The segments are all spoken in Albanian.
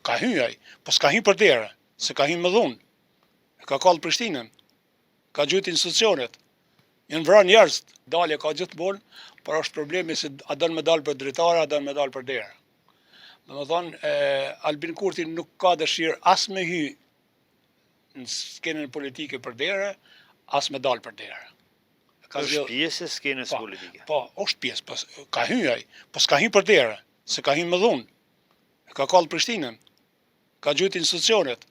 ka hyrë ai, po s'ka hyrë për derë, se ka hyrë me dhunë. Ka kallë Prishtinën, ka gjujt institucionet. Janë vrarë njerëz, dalje ka gjithmonë, por është problemi se a don me dalë për dritare, a don me dalë për derë. Domethënë, Albin Kurti nuk ka dëshirë as me hy në skenën politike për derë, as me dalë për derë. Është pjesë e skenës politike. Po, është pjesë, ka hyrë ai, po s'ka hyrë për derë, se ka hyrë me dhunë. Ka kallë Prishtinën, ka gjujt institucionet.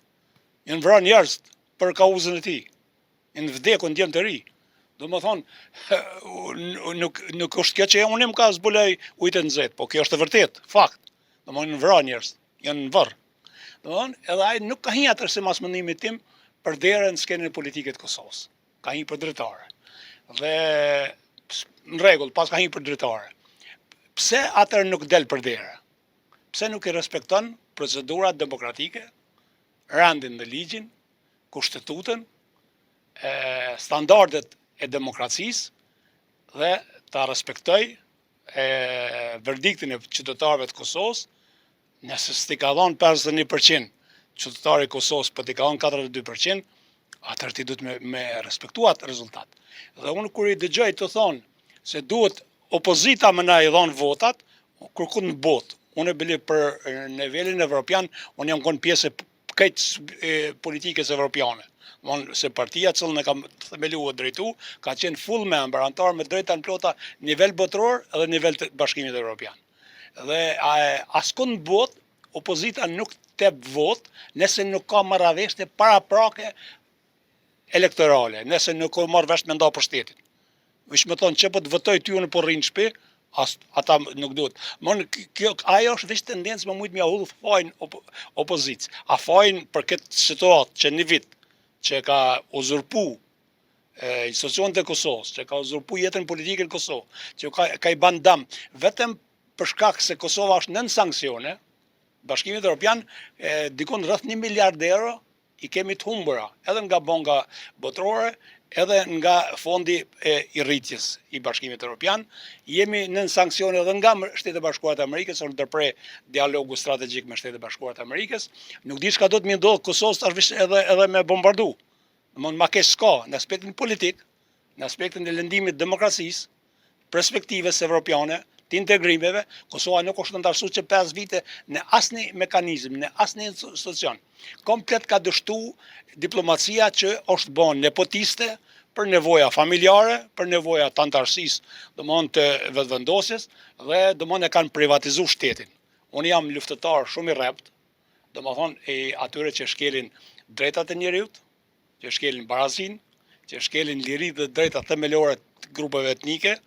Janë vrarë njerëz për kauzën e tij. Janë vdekur ndjem të ri. Domethënë, nuk është kjo që unë më ka zbuloj ujtë në nxehtë, po kjo është e vërtet, fakt. Domethënë vrarë njerëz, janë në varr. Domethënë, edhe ai nuk ka hyrë atë se mas mendimit tim për derën në skenën politike të Kosovës. Ka hyrë për dritare. Dhe në rregull, pas ka hyrë për dritare. Pse atër nuk del për derë? Pse nuk i respekton procedurat demokratike, rendin dhe ligjin, kushtetutën, standardet e demokracisë dhe ta respektoj verdiktin e qytetarëve të Kosovës, nëse s'ti ka dhënë 51% qytetarë i Kosovës, po t'i ka dhënë 42%, atër ti duhet me respektuat rezultat. Dhe unë kur i dëgjoj të thonë se duhet opozita me na i dhënë votat, kërkun në botë. Unë e bili për nivelin evropian, unë jam konë pjesë e këtë politikës evropiane. Se partia cëllën e kam themelu e drejtu, ka qenë full member, antar me drejta në plota nivel botëror edhe nivel të bashkimit evropian. Dhe askund në botë, opozita nuk tep vot, nëse nuk ka marrëveshje paraprake elektorale, nëse nuk ka marrë vesh me nda për shtetin. Vish me thonë që po të votoj ty unë po rrinë shpi, ata nuk duhet. Ajo është veç tendencë me mujtë mja hullë fajnë opozicë. A fajnë për këtë situatë që një vit që ka uzurpu institucionet e Kosovës, që ka uzurpu jetën politike në Kosovë, që ka i ban dam, vetëm për shkak se Kosova është nën sanksione, Bashkimit Evropian dikon rreth 1 miliard euro i kemi të humbura, edhe nga bonga botërore, edhe nga fondi i rritjes i Bashkimit Evropian, jemi nën sanksione edhe nga Shtetet e Bashkuara të Amerikës, unë ndërprej dialogu strategjik me Shtetet e Bashkuara të Amerikës, nuk di çka do të më ndodhë Kosovës edhe me bombardu. Ma keq s'ka, në aspektin politik, në aspektin e lëndimit demokracisë, perspektives evropiane, të integrimeve, Kosova nuk është ndarësu që 5 vite në asni mekanizm, në asni institucion. Komplet ka dështu diplomacia që është bon nepotiste për nevoja familjare, për nevoja të antarësisë, domthonjë të vetëvendosjes, dhe domthonjë e kanë privatizu shtetin. Unë jam luftëtar shumë i rrept, domthonjë atyre që shkelin drejtat e njerëzit, që shkelin barazin, që shkelin lirit dhe drejtat themelore të grupeve etnike,